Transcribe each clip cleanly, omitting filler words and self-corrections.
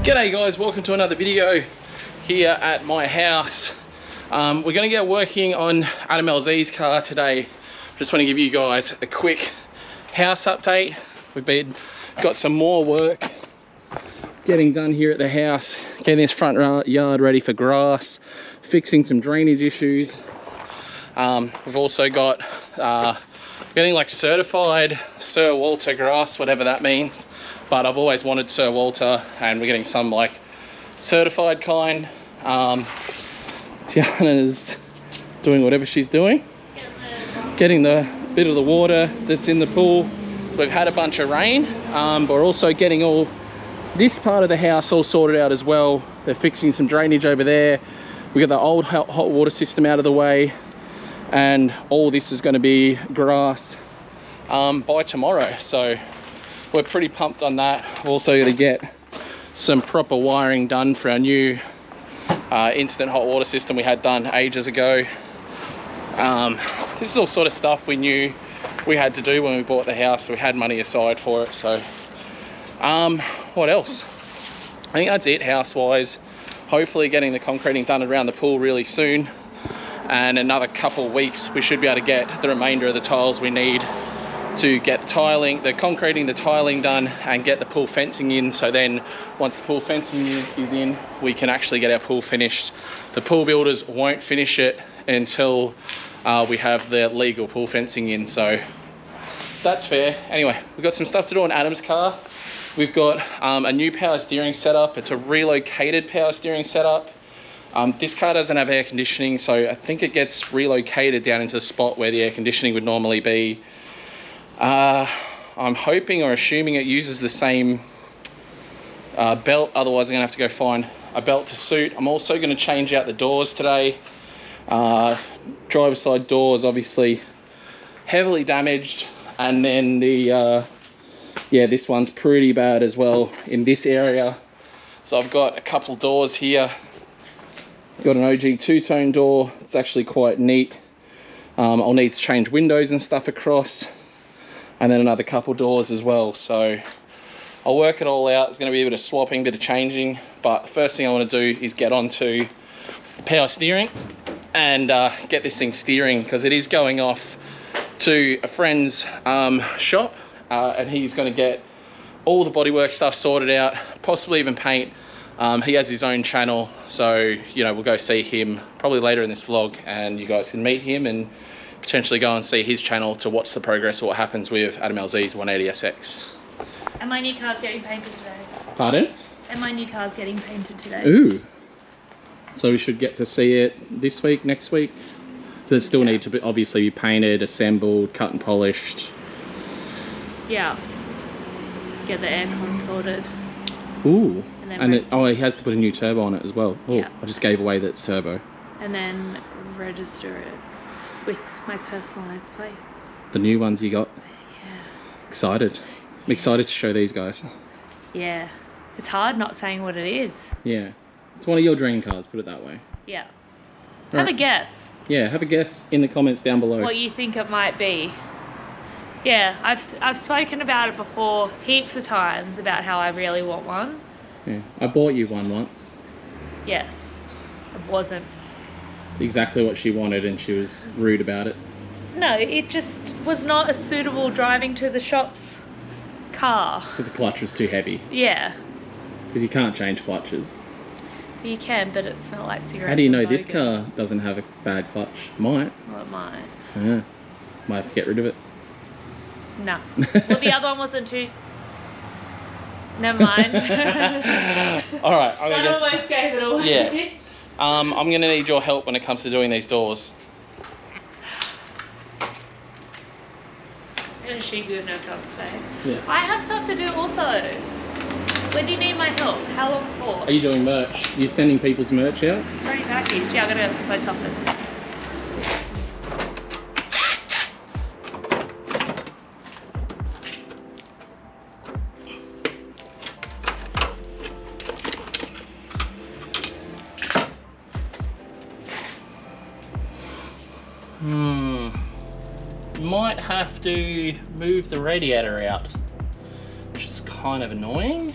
G'day guys, welcome to another video here at my house. We're going to get working on Adam LZ's car today. Just want to give you guys a quick house update. We've got some more work getting done here at the house, getting this front yard ready for grass, fixing some drainage issues. We've also got getting like certified Sir Walter grass, whatever that means. But I've always wanted Sir Walter, and we're getting some like certified kind. Tiana's doing whatever she's doing, getting the bit of the water that's in the pool. We've had a bunch of rain, but we're also getting all this part of the house all sorted out as well. They're fixing some drainage over there. We got the old hot water system out of the way, and all this is going to be grass by tomorrow. So we're pretty pumped on that. We're also going to get some proper wiring done for our new instant hot water system we had done ages ago. This is all sort of stuff we knew we had to do when we bought the house, so we had money aside for it. So what else? I think that's it house wise. Hopefully getting the concreting done around the pool really soon, and another couple of weeks we should be able to get the remainder of the tiles we need to get the tiling, the concreting, the tiling done, and get the pool fencing in. So then once the pool fencing is in, we can actually get our pool finished. The pool builders won't finish it until we have the legal pool fencing in, so that's fair. Anyway, we've got some stuff to do on Adam's car. We've got a new power steering setup. It's a relocated power steering setup. This car doesn't have air conditioning, so I think it gets relocated down into the spot where the air conditioning would normally be. I'm hoping or assuming it uses the same belt, otherwise I'm gonna have to go find a belt to suit. I'm also gonna change out the doors today. Driver's side doors obviously heavily damaged, and then the yeah, this one's pretty bad as well in this area. So I've got a couple doors here. Got an OG two-tone door. It's actually quite neat. I'll need to change windows and stuff across, and then another couple doors as well. So I'll work it all out. It's going to be a bit of swapping, a bit of changing, but the first thing I want to do is get onto power steering and get this thing steering, because it is going off to a friend's shop, and he's going to get all the bodywork stuff sorted out, possibly even paint. He has his own channel, so you know, we'll go see him probably later in this vlog, and you guys can meet him and potentially go and see his channel to watch the progress of what happens with Adam LZ's 180SX. And my new car's getting painted today. Pardon? And my new car's getting painted today. Ooh. So we should get to see it this week, next week? So it still need to be, obviously be painted, assembled, cut and polished. Yeah. Get the aircon sorted. Ooh. And then oh, he has to put a new turbo on it as well. Oh, yeah. I just gave away that it's turbo. And then register it with my personalised plates. The new ones you got? Yeah. Excited. I'm excited to show these guys. Yeah. It's hard not saying what it is. Yeah. It's one of your dream cars, put it that way. Yeah. Right. Have a guess. Yeah, have a guess in the comments down below. What you think it might be. Yeah, I've spoken about it before heaps of times about how I really want one. Yeah. I bought you one once. Yes. It wasn't exactly what she wanted, and she was rude about it. No, it just was not a suitable driving to the shops car. Because the clutch was too heavy. Yeah. Because you can't change clutches. You can, but it smelled like cigarettes. How do you know this car doesn't have a bad clutch? Might. Well, it might. Yeah. Might have to get rid of it. No. Well, the other one wasn't too... Never mind. Alright. I almost gave it away. Yeah. I'm going to need your help when it comes to doing these doors. And she good no come today. Yeah. I have stuff to do also. When do you need my help? How long for? Are you doing merch? Are you sending people's merch out? It's already packaged. Yeah, I'm going to go to the post office. Might have to move the radiator out, which is kind of annoying.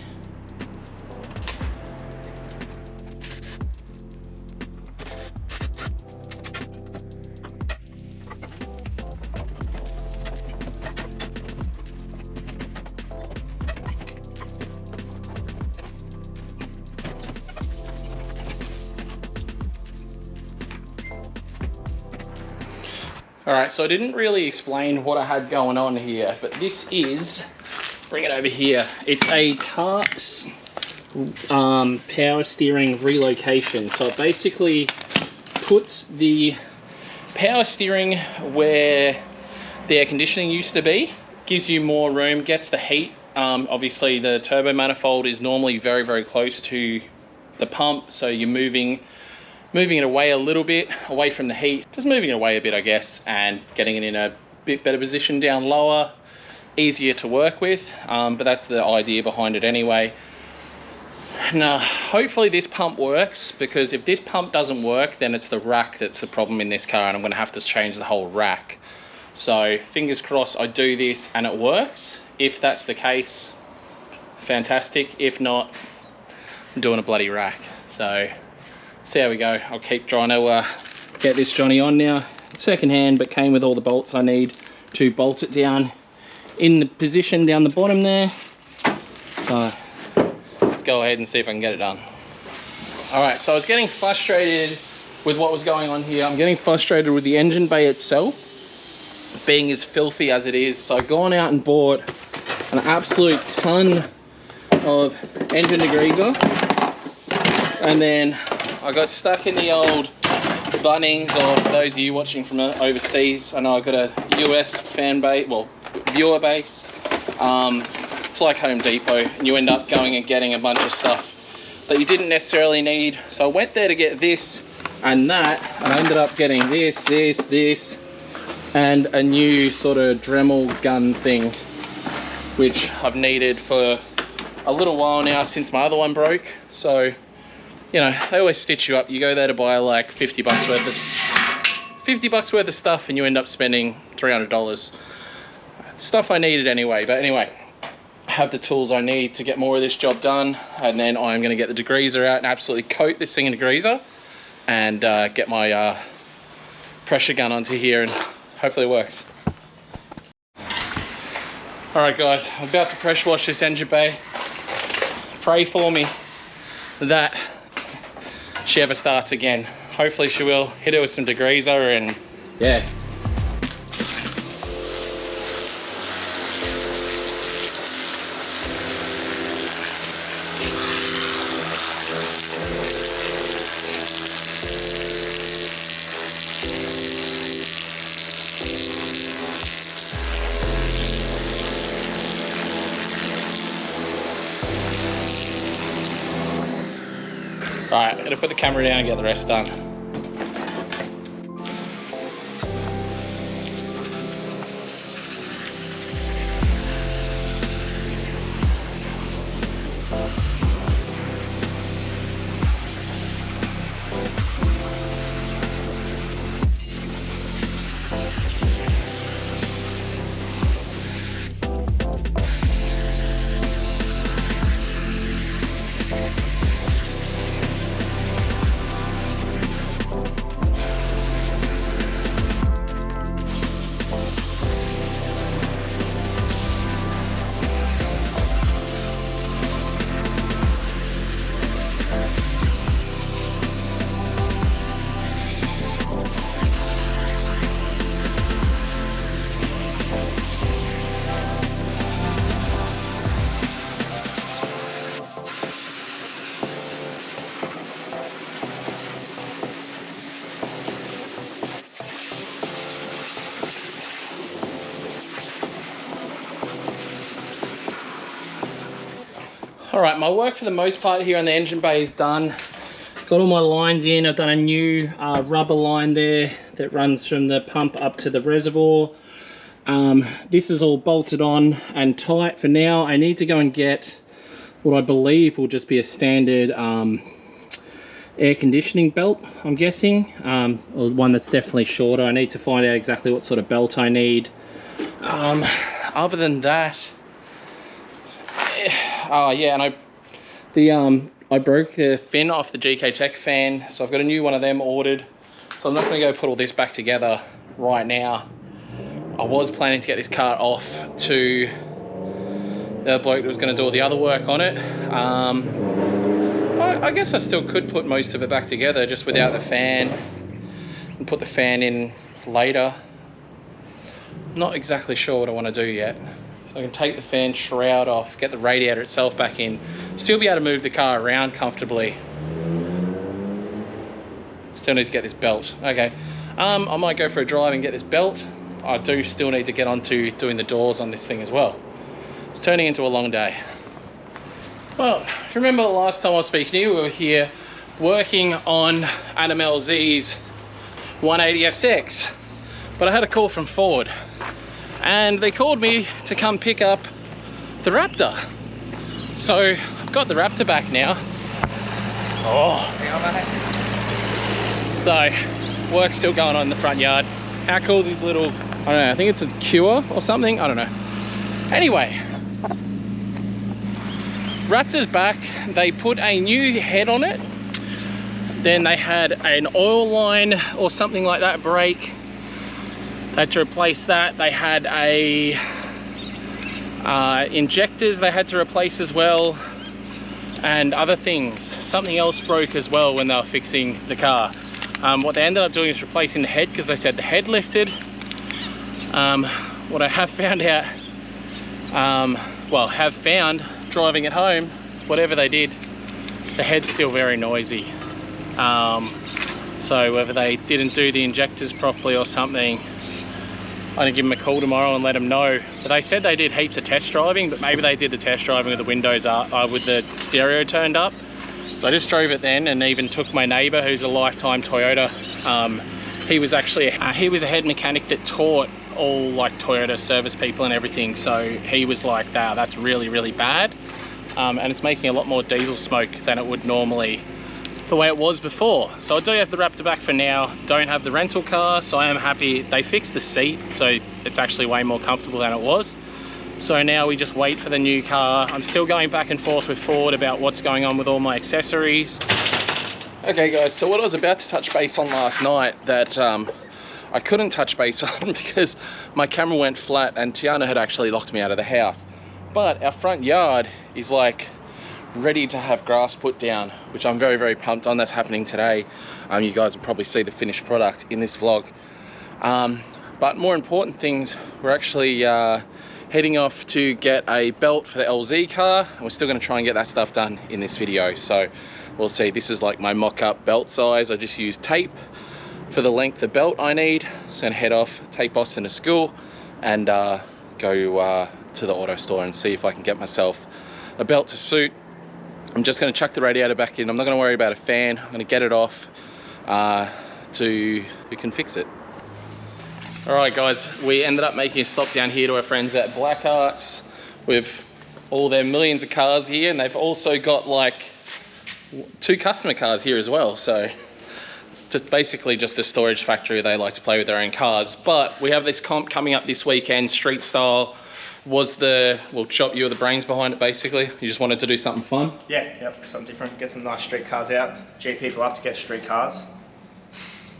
All right, so I didn't really explain what I had going on here, but this is, bring it over here. It's a Tarks power steering relocation. So it basically puts the power steering where the air conditioning used to be, gives you more room, gets the heat. Obviously the turbo manifold is normally very, very close to the pump, so you're moving it away a little bit, away from the heat, just moving it away a bit, I guess, and getting it in a bit better position down lower, easier to work with, but that's the idea behind it anyway. Now, hopefully this pump works, because if this pump doesn't work, then it's the rack that's the problem in this car, and I'm going to have to change the whole rack. So fingers crossed I do this and it works. If that's the case, fantastic. If not, I'm doing a bloody rack. So see how we go. I'll keep trying to get this Johnny on now. Second hand, but came with all the bolts I need to bolt it down in the position down the bottom there. So go ahead and see if I can get it done. All right, so I was getting frustrated with what was going on here. I'm getting frustrated with the engine bay itself being as filthy as it is. So I've gone out and bought an absolute ton of engine degreaser, and then I got stuck in the old Bunnings, or those of you watching from overseas, I know I got a US fan base, well, viewer base. It's like Home Depot, and you end up going and getting a bunch of stuff that you didn't necessarily need. So I went there to get this and that, and I ended up getting this, and a new sort of Dremel gun thing, which I've needed for a little while now since my other one broke. So, you know, they always stitch you up. You go there to buy like 50 bucks worth of stuff, and you end up spending $300. Stuff I needed anyway, but anyway, I have the tools I need to get more of this job done, and then I'm going to get the degreaser out and absolutely coat this thing in degreaser, and get my pressure gun onto here, and hopefully it works. All right guys, I'm about to pressure wash this engine bay. Pray for me that she ever starts again. Hopefully she will. Hit her with some degreaser, and yeah. Alright, gonna put the camera down and get the rest done. All right, my work for the most part here on the engine bay is done. Got all my lines in. I've done a new rubber line there that runs from the pump up to the reservoir. This is all bolted on and tight for now. I need to go and get what I believe will just be a standard air conditioning belt, I'm guessing, or one that's definitely shorter. I need to find out exactly what sort of belt I need. Other than that, oh yeah, and I broke the fin off the GK Tech fan, so I've got a new one of them ordered. So I'm not going to go put all this back together right now. I was planning to get this car off to the bloke that was going to do all the other work on it. I guess I still could put most of it back together just without the fan, and put the fan in later. Not exactly sure what I want to do yet. So I can take the fan shroud off, get the radiator itself back in, still be able to move the car around comfortably. Still need to get this belt. Okay, I might go for a drive and get this belt. I do still need to get onto doing the doors on this thing as well. It's turning into a long day. Well, if you remember the last time I was speaking to you, we were here working on Adam LZ's 180SX, but I had a call from Ford and they called me to come pick up the Raptor. So I've got the Raptor back now. Oh. So work's still going on in the front yard. How cool is his little, I don't know, I think it's a Cure or something, I don't know. Anyway, Raptor's back. They put a new head on it. Then they had an oil line or something like that break. They had to replace that. They had a injectors they had to replace as well, and other things. Something else broke as well when they were fixing the car. What they ended up doing is replacing the head because they said the head lifted. What I have found out, well, have found driving it home, is whatever they did, the head's still very noisy. So whether they didn't do the injectors properly or something, I'm gonna give them a call tomorrow and let them know. But they said they did heaps of test driving, but maybe they did the test driving with the windows up, with the stereo turned up. So I just drove it then, and even took my neighbor who's a lifetime Toyota. He was actually, he was a head mechanic that taught all like Toyota service people and everything. So he was like, that's really, really bad. And it's making a lot more diesel smoke than it would normally, the way it was before. So I do have the Raptor back for now. Don't have the rental car, so I am happy. They fixed the seat, so it's actually way more comfortable than it was. So now we just wait for the new car. I'm still going back and forth with Ford about what's going on with all my accessories. Okay guys, so what I was about to touch base on last night that I couldn't touch base on because my camera went flat and Tiana had actually locked me out of the house. But our front yard is like ready to have grass put down, which I'm very, very pumped on. That's happening today. You guys will probably see the finished product in this vlog. But more important things, we're actually heading off to get a belt for the LZ car, and we're still going to try and get that stuff done in this video. So we'll see. This is like my mock-up belt size. I just used tape for the length of belt I need. So I'm gonna head off, take Boston to school, and go to the auto store and see if I can get myself a belt to suit. I'm just going to chuck the radiator back in. I'm not going to worry about a fan. I'm going to get it off we can fix it. All right guys, we ended up making a stop down here to our friends at Black Arts with all their millions of cars here, and they've also got like 2 customer cars here as well. So it's just basically just a storage factory. They like to play with their own cars. But we have this comp coming up this weekend, street style. We'll chop you the brains behind it basically. You just wanted to do something fun? Yeah, yep, something different. Get some nice street cars out. G people up to get street cars.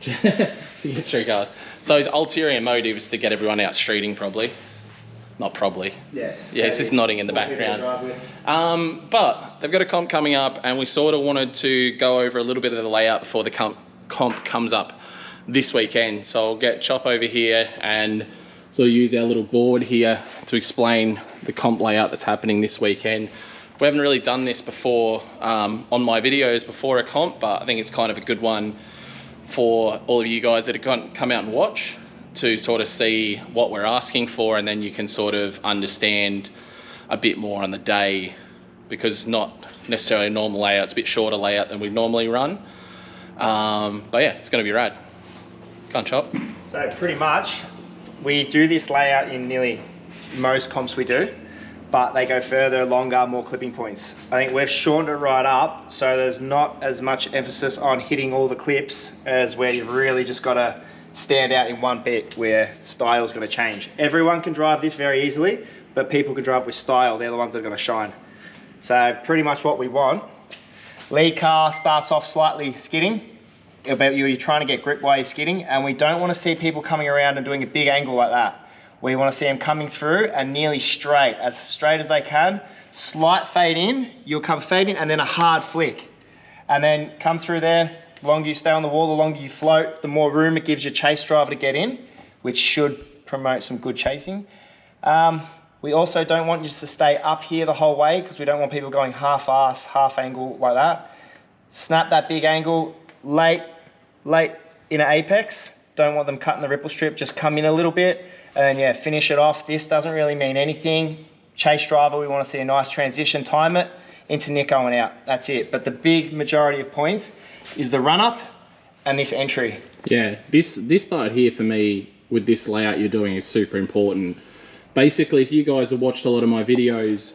To get street cars. So his ulterior motive is to get everyone out streeting probably. Not probably. Yes. Yeah, it's just nodding in the background. But they've got a comp coming up, and we sort of wanted to go over a little bit of the layout before the comp comes up this weekend. So I'll get Chop over here and sort of use our little board here to explain the comp layout that's happening this weekend. We haven't really done this before on my videos before a comp, but I think it's kind of a good one for all of you guys that have come out and watch, to sort of see what we're asking for, and then you can sort of understand a bit more on the day, because it's not necessarily a normal layout. It's a bit shorter layout than we normally run. But yeah, it's going to be rad. Go on, Chop. So pretty much, we do this layout in nearly most comps we do, but they go further, longer, more clipping points. I think we've shortened it right up, so there's not as much emphasis on hitting all the clips as where you've really just got to stand out in one bit where style is going to change. Everyone can drive this very easily, but people can drive with style. They're the ones that are going to shine. So pretty much what we want. Lead car starts off slightly skidding. You're trying to get grip while you're skidding, and we don't want to see people coming around and doing a big angle like that. We want to see them coming through and nearly straight as they can. Slight fade in, you'll come fade in, and then a hard flick. And then come through there. The longer you stay on the wall, the longer you float, the more room it gives your chase driver to get in, which should promote some good chasing. We also don't want you to stay up here the whole way because we don't want people going half-ass, half angle like that. Snap that big angle late in an apex. Don't want them cutting the ripple strip, just come in a little bit and then yeah, finish it off. This doesn't really mean anything. Chase driver, we want to see a nice transition, time it into Nick going out. That's it. But the big majority of points is the run up and this entry. Yeah, this part here for me with this layout you're doing is super important. Basically, if you guys have watched a lot of my videos,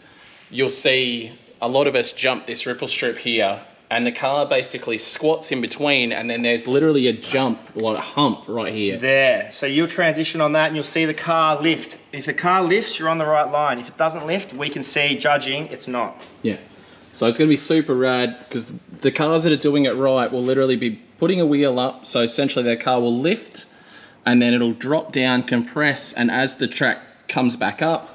you'll see a lot of us jump this ripple strip here and the car basically squats in between and then there's literally a jump, like a hump right here. There, so you'll transition on that and you'll see the car lift. If the car lifts, you're on the right line. If it doesn't lift, we can see judging, it's not. Yeah, so it's gonna be super rad because the cars that are doing it right will literally be putting a wheel up. So essentially their car will lift and then it'll drop down, compress, and as the track comes back up,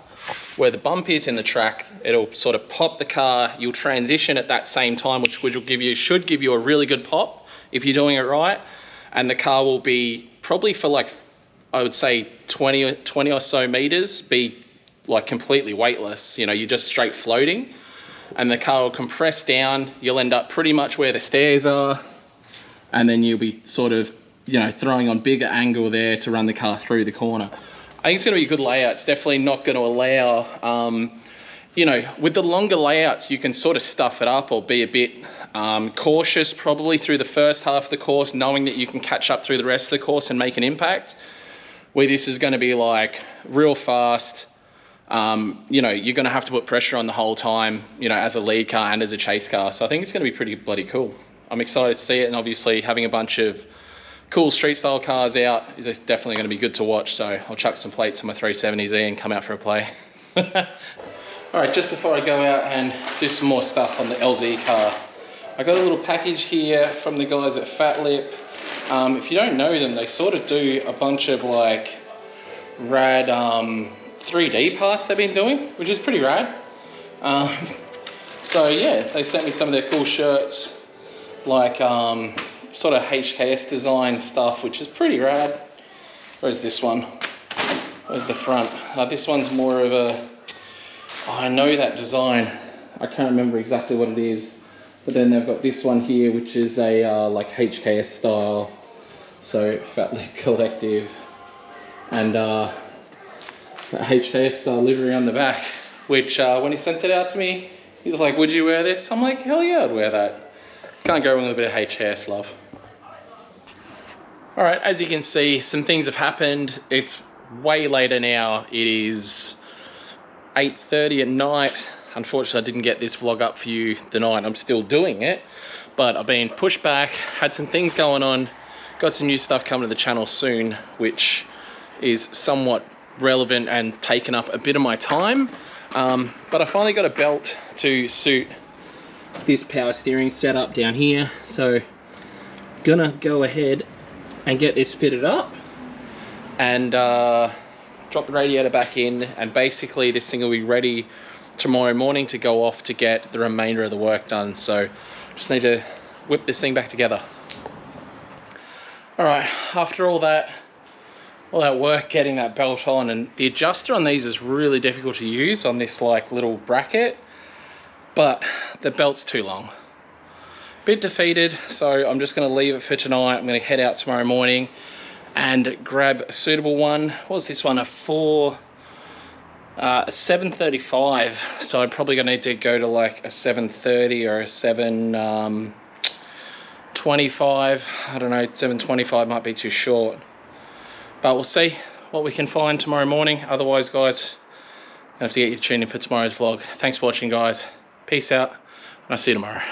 where the bump is in the track, it'll sort of pop the car. You'll transition at that same time, which will should give you a really good pop if you're doing it right. And the car will be probably for like, I would say 20 or so meters, be like completely weightless. You know, you're just straight floating and the car will compress down. You'll end up pretty much where the stairs are. And then you'll be sort of, you know, throwing on bigger angle there to run the car through the corner. I think it's going to be a good layout. It's definitely not going to allow, you know, with the longer layouts, you can sort of stuff it up or be a bit cautious probably through the first half of the course, knowing that you can catch up through the rest of the course and make an impact. Where this is going to be like real fast, you know, you're going to have to put pressure on the whole time, you know, as a lead car and as a chase car. So I think it's going to be pretty bloody cool. I'm excited to see it, and obviously having a bunch of cool street style cars out is definitely going to be good to watch. So I'll chuck some plates on my 370Z and come out for a play. All right, just before I go out and do some more stuff on the LZ car, I got a little package here from the guys at Fat Lip. If you don't know them, they sort of do a bunch of like rad 3D parts they've been doing, which is pretty rad. So yeah, they sent me some of their cool shirts, like sort of HKS design stuff, which is pretty rad. Where's this one? Where's the front? This one's more of a, oh, I know that design. I can't remember exactly what it is. But then they've got this one here, which is a like HKS style. So Fat Lip Collective. And that HKS style livery on the back, which when he sent it out to me, he's like, would you wear this? I'm like, hell yeah, I'd wear that. Can't go wrong with a bit of HKS love. All right, as you can see, some things have happened. It's way later now. It is 8:30 at night. Unfortunately, I didn't get this vlog up for you the night. I'm still doing it, but I've been pushed back, had some things going on, got some new stuff coming to the channel soon, which is somewhat relevant and taken up a bit of my time. But I finally got a belt to suit this power steering setup down here. So gonna go ahead and get this fitted up and drop the radiator back in, and basically this thing will be ready tomorrow morning to go off to get the remainder of the work done. So just need to whip this thing back together. All right, after all that work getting that belt on, and the adjuster on these is really difficult to use on this like little bracket, but the belt's too long. Bit defeated, so I'm just gonna leave it for tonight. I'm gonna head out tomorrow morning and grab a suitable one. What was this one? A 735. So I'm probably gonna need to go to like a 730 or a 725. I don't know, 725 might be too short. But we'll see what we can find tomorrow morning. Otherwise, guys, I have to get you tuned in for tomorrow's vlog. Thanks for watching, guys. Peace out, and I'll see you tomorrow.